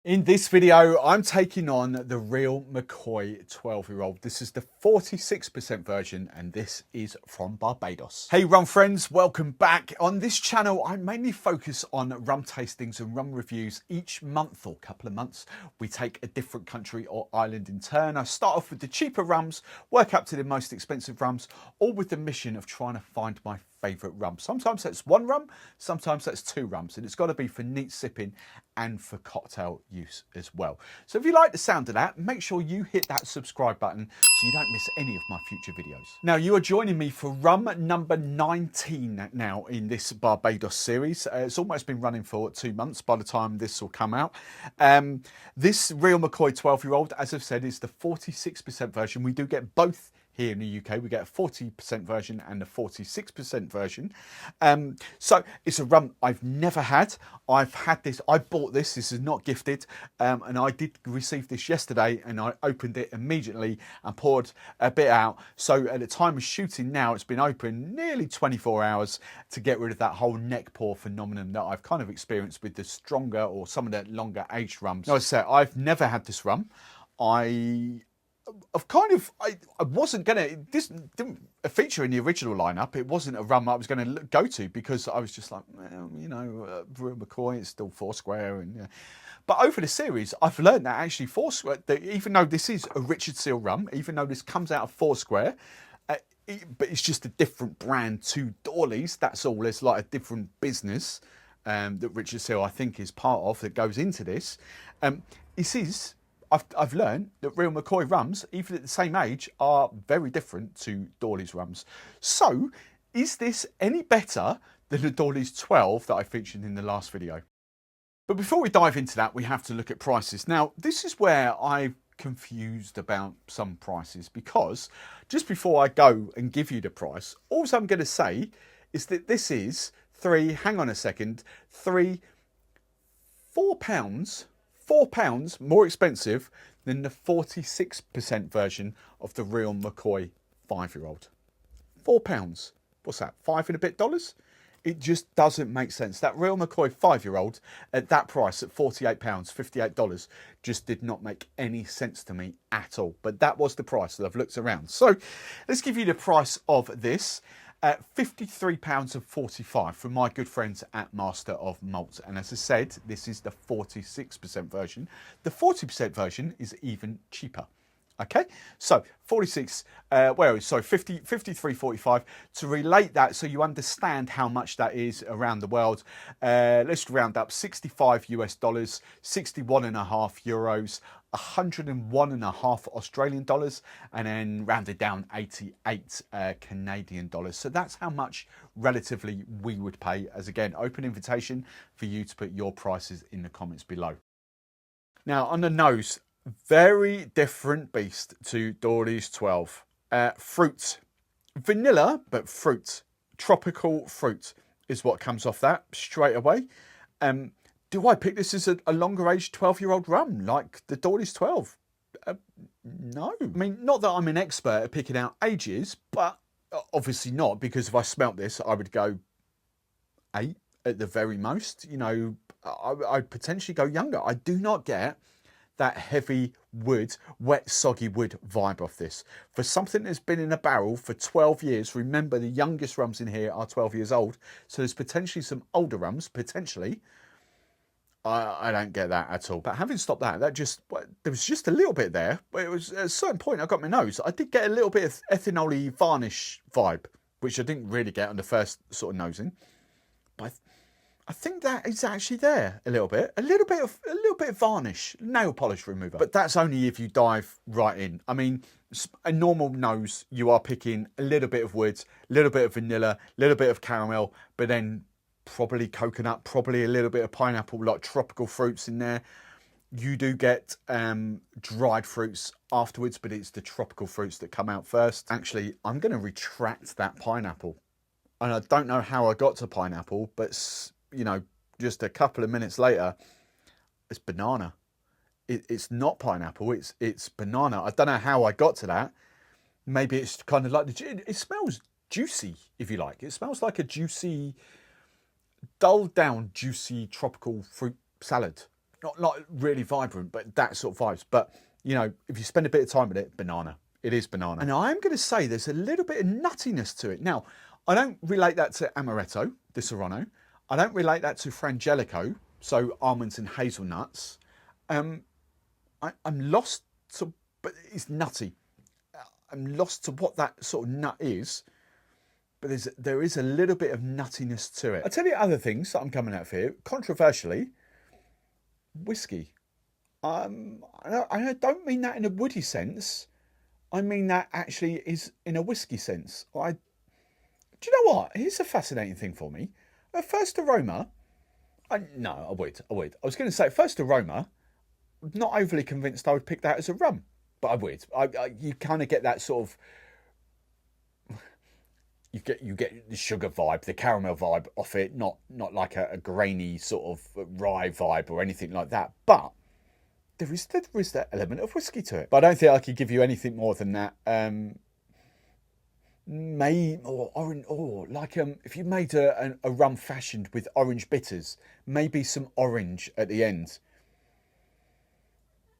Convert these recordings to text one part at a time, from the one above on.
In this video, I'm taking on the Real McCoy 12-year-old. This is the 46% version, and this is from Barbados. Hey rum friends, welcome back. On this channel, I mainly focus on rum tastings and rum reviews. Each month or couple of months, we take a different country or island in turn. I start off with the cheaper rums, work up to the most expensive rums, all with the mission of trying to find my favourite rum. Sometimes that's one rum, sometimes that's two rums, and it's got to be for neat sipping and for cocktail use as well. So if you like the sound of that, make sure you hit that subscribe button so you don't miss any of my future videos. Now, you are joining me for rum number 19 now in this Barbados series. It's almost been running for 2 months by the time this will come out. This Real McCoy 12-year-old, as I've said, is the 46% version. We do get both here in the UK. We get a 40% version and a 46% version. So it's a rum I've never had. I've had this, I bought this is not gifted, and I did receive this yesterday, and I opened it immediately and poured a bit out. So at the time of shooting now, it's been open nearly 24 hours to get rid of that whole neck pour phenomenon that I've kind of experienced with the stronger or some of the longer aged rums. Now, as I said, I've never had this rum. I wasn't gonna, this didn't feature in the original lineup. It wasn't a rum I was going to go to because I was just like, well, you know, Real McCoy, it's still Foursquare. And but over the series, I've learned that actually Foursquare, that even though this is a Richard Seale rum, even though this comes out of Foursquare, but it's just a different brand to Doorlys. That's all. It's like a different business that Richard Seale, I think, is part of that goes into this. It is. I've learned that Real McCoy rums, even at the same age, are very different to Doorlys rums. So, is this any better than the Doorlys 12 that I featured in the last video? But before we dive into that, we have to look at prices. Now, this is where I'm confused about some prices, because just before I go and give you the price, all I'm going to say is that this is £4 more expensive than the 46% version of the Real McCoy 5-year-old. £4. What's that? $5 and a bit? It just doesn't make sense. That Real McCoy 5-year-old at that price, at £48, $58, just did not make any sense to me at all. But that was the price that I've looked around. So let's give you the price of this. £53.45 from my good friends at Master of Malt. And as I said, this is the 46% version. The 40% version is even cheaper. Okay, so 53.45 to relate that so you understand how much that is around the world. Let's round up: $65 US, 61.5 euros, 101.5 Australian dollars, and then rounded down 88 Canadian dollars. So that's how much relatively we would pay. As again, open invitation for you to put your prices in the comments below. Now, on the nose, very different beast to Doorlys 12. Fruit, vanilla, but fruit, tropical fruit is what comes off that straight away. Do I pick this as a longer aged 12-year-old rum like the Doorlys 12? No. I mean, not that I'm an expert at picking out ages, but obviously not, because if I smelt this, I would go 8 at the very most. You know, I'd potentially go younger. I do not get that heavy wood, wet, soggy wood vibe off this. For something that's been in a barrel for 12 years, remember the youngest rums in here are 12 years old, so there's potentially some older rums, potentially. I don't get that at all. But having stopped that, there was just a little bit there, but it was at a certain point I got my nose. I did get a little bit of ethanol-y varnish vibe, which I didn't really get on the first sort of nosing. But I think that is actually there a little bit of varnish, nail polish remover. But that's only if you dive right in. I mean, a normal nose, you are picking a little bit of wood, a little bit of vanilla, a little bit of caramel, but then probably coconut, probably a little bit of pineapple, like tropical fruits in there. You do get dried fruits afterwards, but it's the tropical fruits that come out first. Actually, I'm going to retract that pineapple. And I don't know how I got to pineapple, but you know, just a couple of minutes later, it's banana. It's not pineapple, it's banana. I don't know how I got to that. Maybe it's kind of like, it smells juicy, if you like. It smells like a juicy, dulled down, juicy tropical fruit salad. not really vibrant, but that sort of vibes. But, you know, if you spend a bit of time with it, banana. It is banana. And I am going to say there's a little bit of nuttiness to it. Now, I don't relate that to Amaretto, the Serrano. I don't relate that to Frangelico, so almonds and hazelnuts. I'm lost to, but it's nutty. I'm lost to what that sort of nut is, but there is a little bit of nuttiness to it. I'll tell you other things that I'm coming out of here. Controversially, whiskey. I don't mean that in a woody sense. I mean that actually is in a whiskey sense. Do you know what? Here's a fascinating thing for me. At first aroma, I was going to say first aroma, not overly convinced I would pick that as a rum, but I would. You kind of get that sort of, you get the sugar vibe, the caramel vibe off it, not like a grainy sort of rye vibe or anything like that, but there is that element of whiskey to it. But I don't think I could give you anything more than that. If you made a rum fashioned with orange bitters, maybe some orange at the end.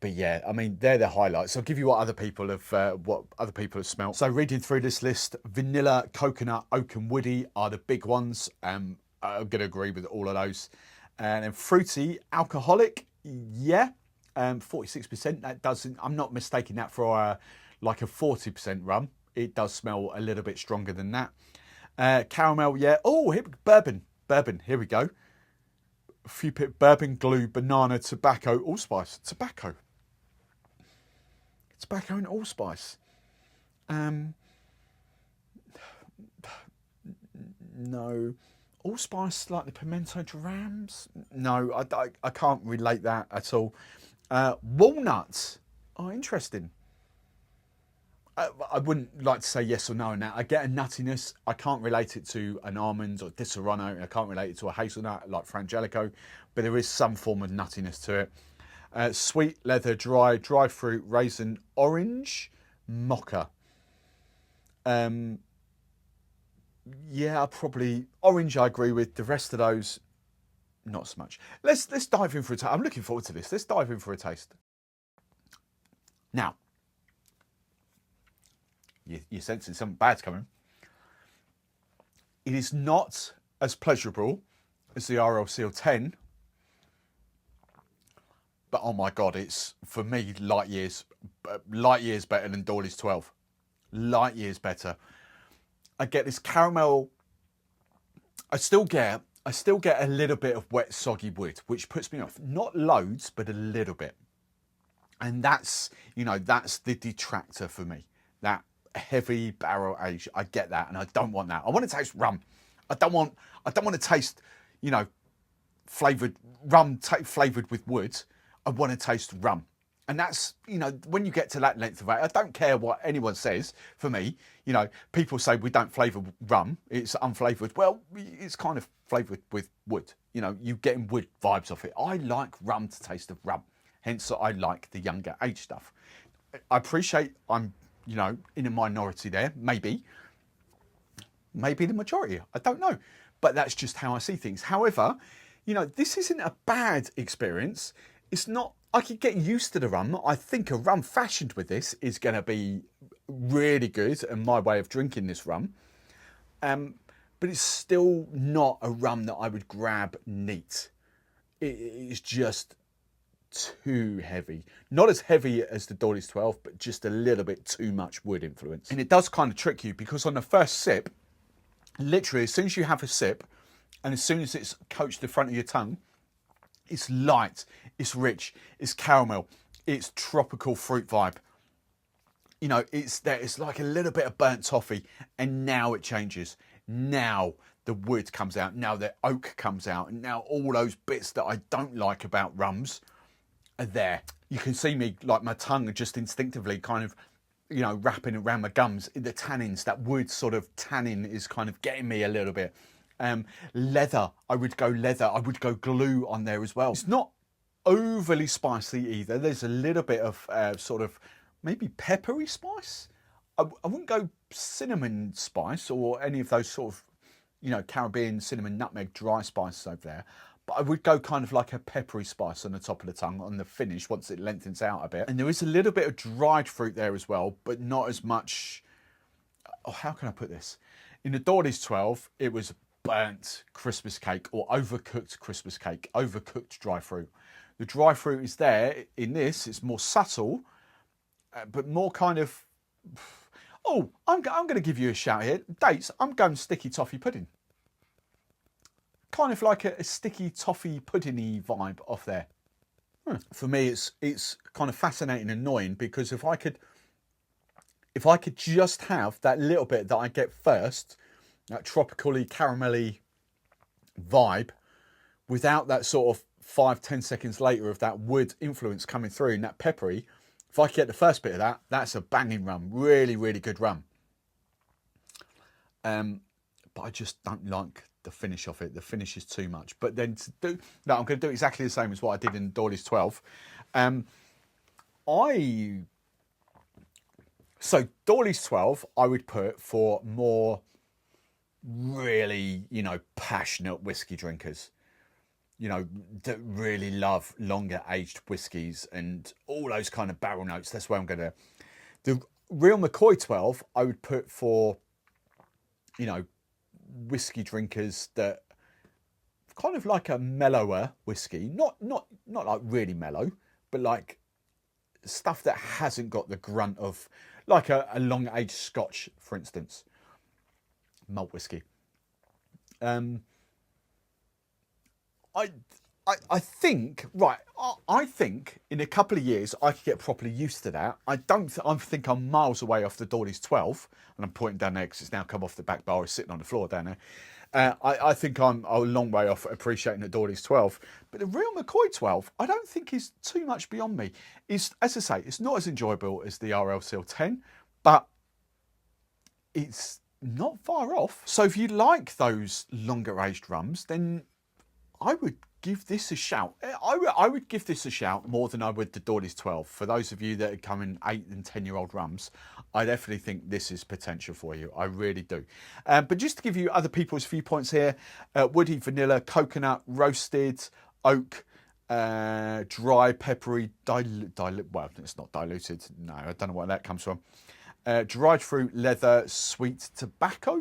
But yeah, I mean, they're the highlights. I'll give you what other people have smelt. So reading through this list, vanilla, coconut, oak and woody are the big ones. I'm going to agree with all of those. And then fruity, alcoholic, yeah. 46%, that doesn't, I'm not mistaking that for like a 40% rum. It does smell a little bit stronger than that. Caramel, yeah. Oh, bourbon, here we go. A few bit bourbon, glue, banana, tobacco, allspice. Tobacco and allspice. No. Allspice, like the pimento drams? No, I can't relate that at all. Walnuts. Oh, interesting. I wouldn't like to say yes or no on that. I get a nuttiness. I can't relate it to an almond or Serrano. I can't relate it to a hazelnut like Frangelico, but there is some form of nuttiness to it. Sweet, leather, dry fruit, raisin, orange, mocha. Yeah, probably orange. I agree with. The rest of those, not so much. Let's dive in for a taste. I'm looking forward to this. Let's dive in for a taste. Now, you're sensing something bad's coming. It is not as pleasurable as the R.L. Seale 10, but oh my God, it's, for me, light years better than Doorlys 12. Light years better. I get this caramel. I still get a little bit of wet, soggy wood, which puts me off. Not loads, but a little bit. And that's the detractor for me. That heavy barrel age, I get that, and I don't want that. I want to taste rum. I don't want to taste, flavored rum flavored with wood. I want to taste rum. And that's, when you get to that length of age, I don't care what anyone says. For me, people say we don't flavour rum, it's unflavoured. Well, it's kind of flavoured with wood. You're getting wood vibes off it. I like rum to taste of rum. Hence, I like the younger age stuff. I appreciate I'm, in a minority there. Maybe the majority. I don't know. But that's just how I see things. However, this isn't a bad experience. It's not. I could get used to the rum. I think a rum fashioned with this is going to be really good, and my way of drinking this rum. But it's still not a rum that I would grab neat. It's just too heavy. Not as heavy as the Doorlys 12, but just a little bit too much wood influence. And it does kind of trick you, because on the first sip, literally as soon as you have a sip, and as soon as it's coated the front of your tongue, it's light, it's rich, it's caramel, it's tropical fruit vibe. It's like a little bit of burnt toffee, and now it changes. Now the wood comes out, now the oak comes out, and now all those bits that I don't like about rums are there. You can see me, like my tongue just instinctively kind of, wrapping around my gums. The tannins, that wood sort of tannin is kind of getting me a little bit. Leather, I would go glue on there as well. It's not overly spicy either. There's a little bit of sort of maybe peppery spice. I wouldn't go cinnamon spice or any of those sort of, Caribbean cinnamon, nutmeg, dry spices over there. but I would go kind of like a peppery spice on the top of the tongue on the finish once it lengthens out a bit. And there is a little bit of dried fruit there as well, but not as much. Oh, how can I put this? In the Doorlys 12, it was burnt Christmas cake or overcooked Christmas cake, overcooked dry fruit. The dry fruit is there. In this, it's more subtle, but more kind of. Oh, I'm going to give you a shout here. Dates, I'm going sticky toffee pudding. Kind of like a sticky toffee puddingy vibe off there. For me, it's kind of fascinating and annoying because if I could just have that little bit that I get first, that tropically caramelly vibe, without that sort of 5-10 seconds later of that wood influence coming through and that peppery, if I could get the first bit of that, that's a banging rum. Really, really good rum. But I just don't like the finish of it. The finish is too much. But then to do, no, I'm going to do exactly the same as what I did in Doorlys 12. So Doorlys 12, I would put for more really, passionate whiskey drinkers, that really love longer aged whiskies and all those kind of barrel notes. That's where I'm going to. The Real McCoy 12, I would put for, whiskey drinkers that kind of like a mellower whiskey, not like really mellow, but like stuff that hasn't got the grunt of like a long aged Scotch, for instance, malt whiskey. I think, right, I think in a couple of years I could get properly used to that. I think I'm miles away off the Doorlys 12, and I'm pointing down there because it's now come off the back bar, it's sitting on the floor down there. I think I'm a long way off appreciating the Doorlys 12. But the Real McCoy 12, I don't think is too much beyond me. As I say, it's not as enjoyable as the R.L. Seale 10, but it's not far off. So if you like those longer aged rums, then I would give this a shout. I would give this a shout more than I would the Doorlys 12. For those of you that are coming 8 and 10-year-old rums, I definitely think this is potential for you. I really do. But just to give you other people's viewpoints here, woody, vanilla, coconut, roasted, oak, dry, peppery, well, it's not diluted. No, I don't know where that comes from. Dried fruit, leather, sweet tobacco.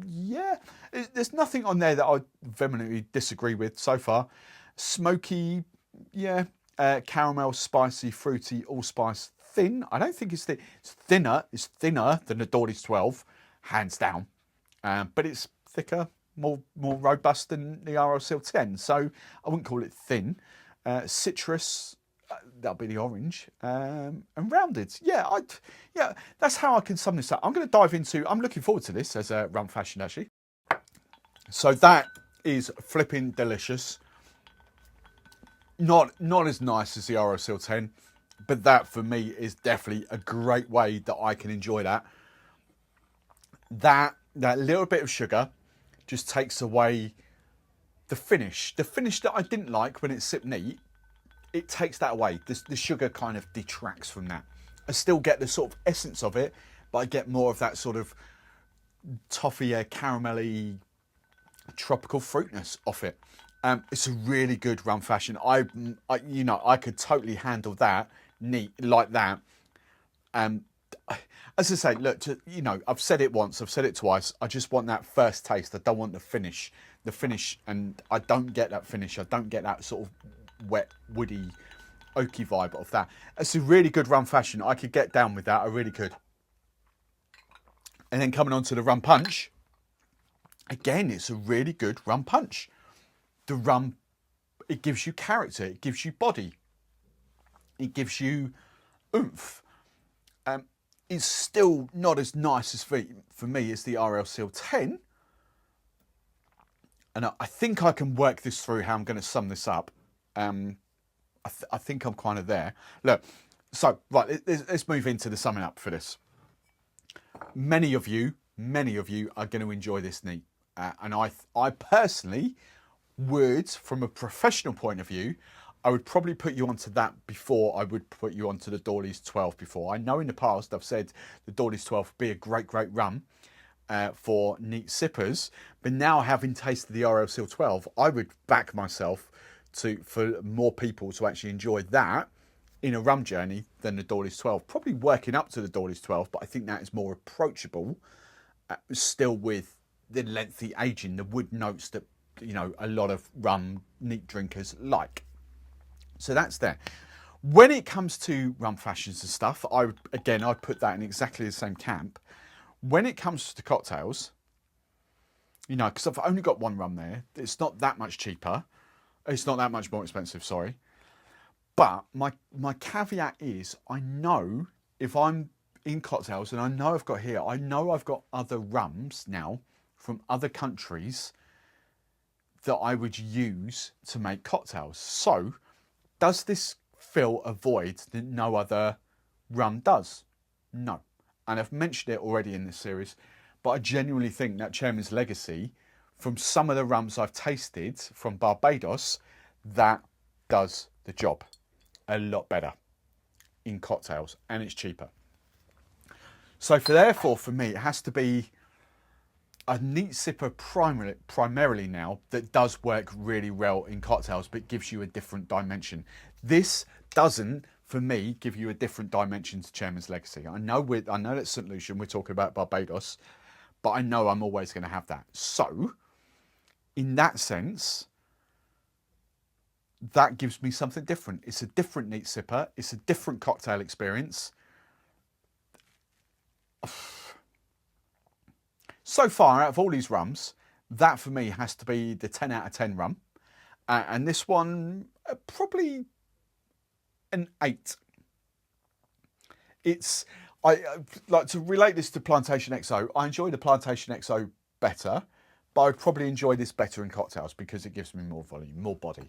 Yeah, there's nothing on there that I vehemently disagree with so far. Smoky, yeah. Caramel, spicy, fruity, allspice, thin. I don't think it's thin. It's thinner than the Doorlys 12, hands down. But it's thicker, more robust than the R.L. Seale 10. So I wouldn't call it thin. Citrus. That'll be the orange, and rounded. Yeah, that's how I can sum this up. I'm looking forward to this as a Rum Fashioned, actually. So that is flipping delicious. Not as nice as the R.L. Seale 10, but that for me is definitely a great way that I can enjoy that. That little bit of sugar just takes away the finish. The finish that I didn't like when it's sip neat, it takes that away. The sugar kind of detracts from that. I still get the sort of essence of it, but I get more of that sort of toffee, caramelly, tropical fruitness off it. It's a really good Rum Fashioned. I could totally handle that neat like that. As I say, look, I've said it once, I've said it twice. I just want that first taste. I don't want the finish, and I don't get that finish. I don't get that sort of wet, woody, oaky vibe of that. It's a really good Rum Fashioned. I could get down with that. I really could. And then coming on to the Rum Punch, again, it's a really good Rum Punch. The rum, it gives you character, it gives you body, it gives you oomph. It's still not as nice as for me as the R.L. Seale 10. And I think I can work this through how I'm going to sum this up. I think I'm kind of there. Look, so right, let's move into the summing up for this. Many of you are going to enjoy this neat, and I personally would, from a professional point of view, I would probably put you onto that before I would put you onto the Doorlys 12 before. I know in the past I've said the Doorlys 12 would be a great rum, for neat sippers. But now, having tasted the R.L. Seale 12, I would back myself for more people to actually enjoy that in a rum journey than the Doorlys 12. Probably working up to the Doorlys 12, but I think that is more approachable, still with the lengthy aging, the wood notes that, you know, a lot of rum neat drinkers like. So that's there. When it comes to rum fashions and stuff, I'd put that in exactly the same camp. When it comes to cocktails, you know, because I've only got one rum there, it's not that much cheaper. It's not that much more expensive, sorry. But my caveat is, I know if I'm in cocktails, and I know I've got other rums now from other countries that I would use to make cocktails. So, does this fill a void that no other rum does? No. And I've mentioned it already in this series, but I genuinely think that Chairman's Legacy, from some of the rums I've tasted from Barbados, that does the job a lot better in cocktails, and it's cheaper. So therefore, for me, it has to be a neat sipper primarily now that does work really well in cocktails, but gives you a different dimension. This doesn't, for me, give you a different dimension to Chairman's Legacy. I know that's St. Lucian, we're talking about Barbados, but I know I'm always going to have that. So, in that sense, that gives me something different. It's a different neat sipper. It's a different cocktail experience. So far, out of all these rums, that for me has to be the 10 out of 10 rum. And this one, probably an 8. I like to relate this to Plantation XO. I enjoy the Plantation XO better, but I'd probably enjoy this better in cocktails because it gives me more volume, more body.